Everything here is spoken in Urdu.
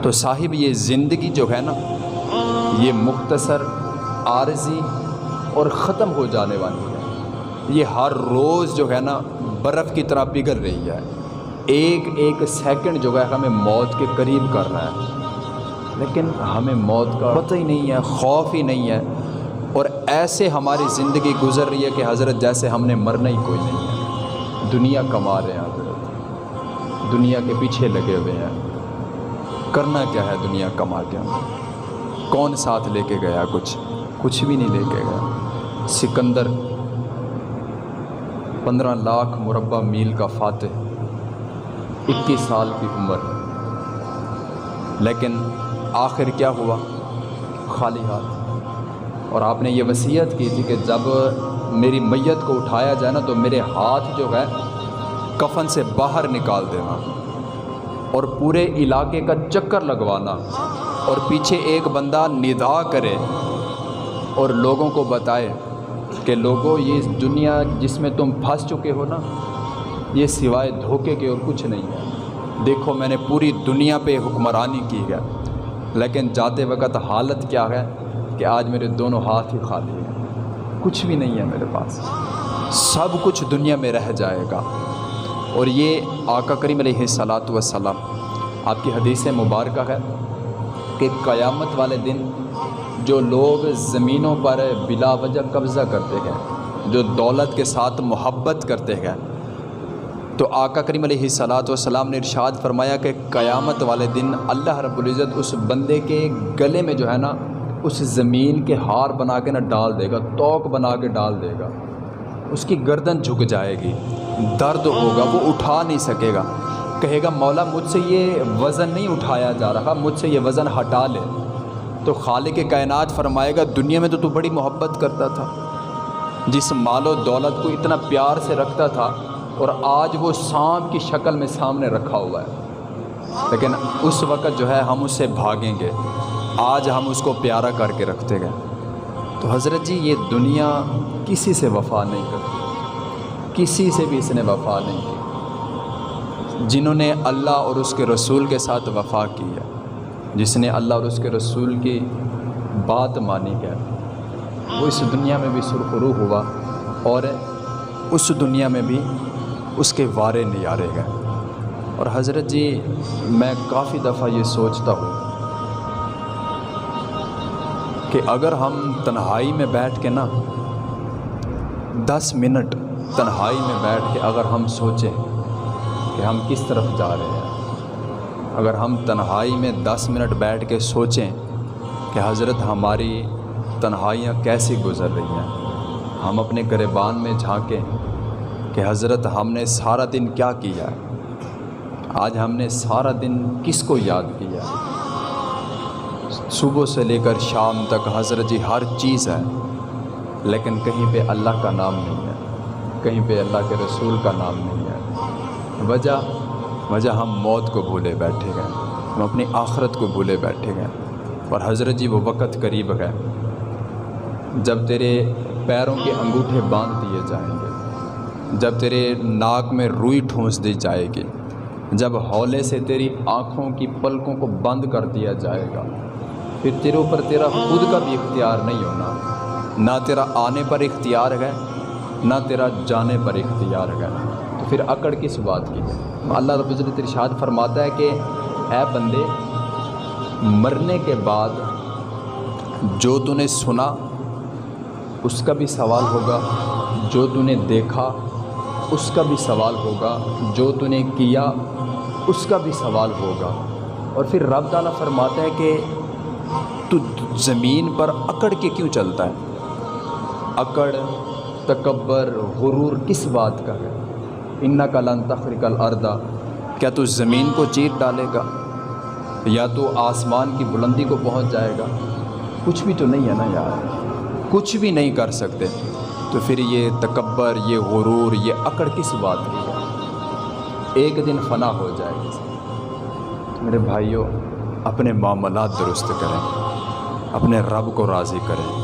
تو صاحب یہ زندگی جو ہے نا یہ مختصر، عارضی اور ختم ہو جانے والی ہے۔ یہ ہر روز جو ہے نا برف کی طرح پگھل رہی ہے۔ ایک ایک سیکنڈ جو ہے ہمیں موت کے قریب کر رہا ہے، لیکن ہمیں موت کا پتہ ہی نہیں ہے، خوف ہی نہیں ہے، اور ایسے ہماری زندگی گزر رہی ہے کہ حضرت جیسے ہم نے مرنا ہی کوئی نہیں ہے۔ دنیا کما رہے ہیں حضرت، دنیا کے پیچھے لگے ہوئے ہیں۔ کرنا کیا ہے دنیا کما کے؟ کون ساتھ لے کے گیا؟ کچھ بھی نہیں لے کے گیا۔ سکندر 15 لاکھ مربع میل کا فاتح، 21 سال کی عمر، لیکن آخر کیا ہوا؟ خالی ہاتھ۔ اور آپ نے یہ وصیت کی تھی کہ جب میری میت کو اٹھایا جائے نا تو میرے ہاتھ جو ہے کفن سے باہر نکال دینا اور پورے علاقے کا چکر لگوانا، اور پیچھے ایک بندہ ندا کرے اور لوگوں کو بتائے کہ لوگوں یہ دنیا جس میں تم پھنس چکے ہو نا، یہ سوائے دھوکے کے اور کچھ نہیں ہے۔ دیکھو میں نے پوری دنیا پہ حکمرانی کی ہے، لیکن جاتے وقت حالت کیا ہے کہ آج میرے دونوں ہاتھ ہی خالی ہیں، کچھ بھی نہیں ہے میرے پاس، سب کچھ دنیا میں رہ جائے گا۔ اور یہ آقا کریم علیہ الصلاۃ والسلام آپ کی حدیث مبارکہ ہے کہ قیامت والے دن جو لوگ زمینوں پر بلا وجہ قبضہ کرتے ہیں، جو دولت کے ساتھ محبت کرتے ہیں، تو آقا کریم علیہ الصلاۃ والسلام نے ارشاد فرمایا کہ قیامت والے دن اللہ رب العزت اس بندے کے گلے میں جو ہے نا اس زمین کے ہار بنا کے نہ ڈال دے گا، توق بنا کے ڈال دے گا، اس کی گردن جھک جائے گی، درد ہوگا، وہ اٹھا نہیں سکے گا، کہے گا مولا مجھ سے یہ وزن نہیں اٹھایا جا رہا، مجھ سے یہ وزن ہٹا لے۔ تو خالق کائنات فرمائے گا دنیا میں تو بڑی محبت کرتا تھا، جس مال و دولت کو اتنا پیار سے رکھتا تھا، اور آج وہ سانپ کی شکل میں سامنے رکھا ہوا ہے، لیکن اس وقت جو ہے ہم اس سے بھاگیں گے، آج ہم اس کو پیارا کر کے رکھتے گئے۔ تو حضرت جی یہ دنیا کسی سے وفا نہیں کرتی، کسی سے بھی اس نے وفا نہیں کی۔ جنہوں نے اللہ اور اس کے رسول کے ساتھ وفا کی ہے، جس نے اللہ اور اس کے رسول کی بات مانی ہے، وہ اس دنیا میں بھی سرخرو ہوا، اور اس دنیا میں بھی اس کے وارے نیارے گئے۔ اور حضرت جی میں کافی دفعہ یہ سوچتا ہوں کہ اگر ہم تنہائی میں بیٹھ کے نا 10 منٹ تنہائی میں بیٹھ کے اگر ہم سوچیں کہ ہم کس طرف جا رہے ہیں، اگر ہم تنہائی میں 10 منٹ بیٹھ کے سوچیں کہ حضرت ہماری تنہائیاں کیسی گزر رہی ہیں، ہم اپنے گریبان میں جھانکیں کہ حضرت ہم نے سارا دن کیا کیا ہے، آج ہم نے سارا دن کس کو یاد کیا ہے۔ صبح سے لے کر شام تک حضرت جی ہر چیز ہے، لیکن کہیں پہ اللہ کا نام نہیں ہے، کہیں پہ اللہ کے رسول کا نام نہیں ہے۔ وجہ ہم موت کو بھولے بیٹھے گئے، ہم اپنی آخرت کو بھولے بیٹھے گئے۔ اور حضرت جی وہ وقت قریب ہے جب تیرے پیروں کے انگوٹھے باندھ دیے جائیں گے، جب تیرے ناک میں روئی ٹھونس دی جائے گی، جب ہولے سے تیری آنکھوں کی پلکوں کو بند کر دیا جائے گا، پھر تیرے اوپر تیرا خود کا بھی اختیار نہیں ہونا، نہ تیرا آنے پر اختیار ہے، نہ تیرا جانے پر اختیار ہے، تو پھر اکڑ کس بات کی ہے؟ اللہ رب العزت ارشاد فرماتا ہے کہ اے بندے، مرنے کے بعد جو تو نے سنا اس کا بھی سوال ہوگا، جو تو نے دیکھا اس کا بھی سوال ہوگا، جو تو نے کیا اس کا بھی سوال ہوگا۔ اور پھر رب تعالیٰ فرماتا ہے کہ تو زمین پر اکڑ کے کیوں چلتا ہے؟ اکڑ، تکبر، غرور کس بات کا ہے؟ انک لن تخرق الارض، کیا تو زمین کو چیر ڈالے گا یا تو آسمان کی بلندی کو پہنچ جائے گا؟ کچھ بھی تو نہیں ہے نا یار، کچھ بھی نہیں کر سکتے، تو پھر یہ تکبر، یہ غرور، یہ اکڑ کس بات کی ہے؟ ایک دن فنا ہو جائے گی۔ میرے بھائیوں، اپنے معاملات درست کریں، اپنے رب کو راضی کریں۔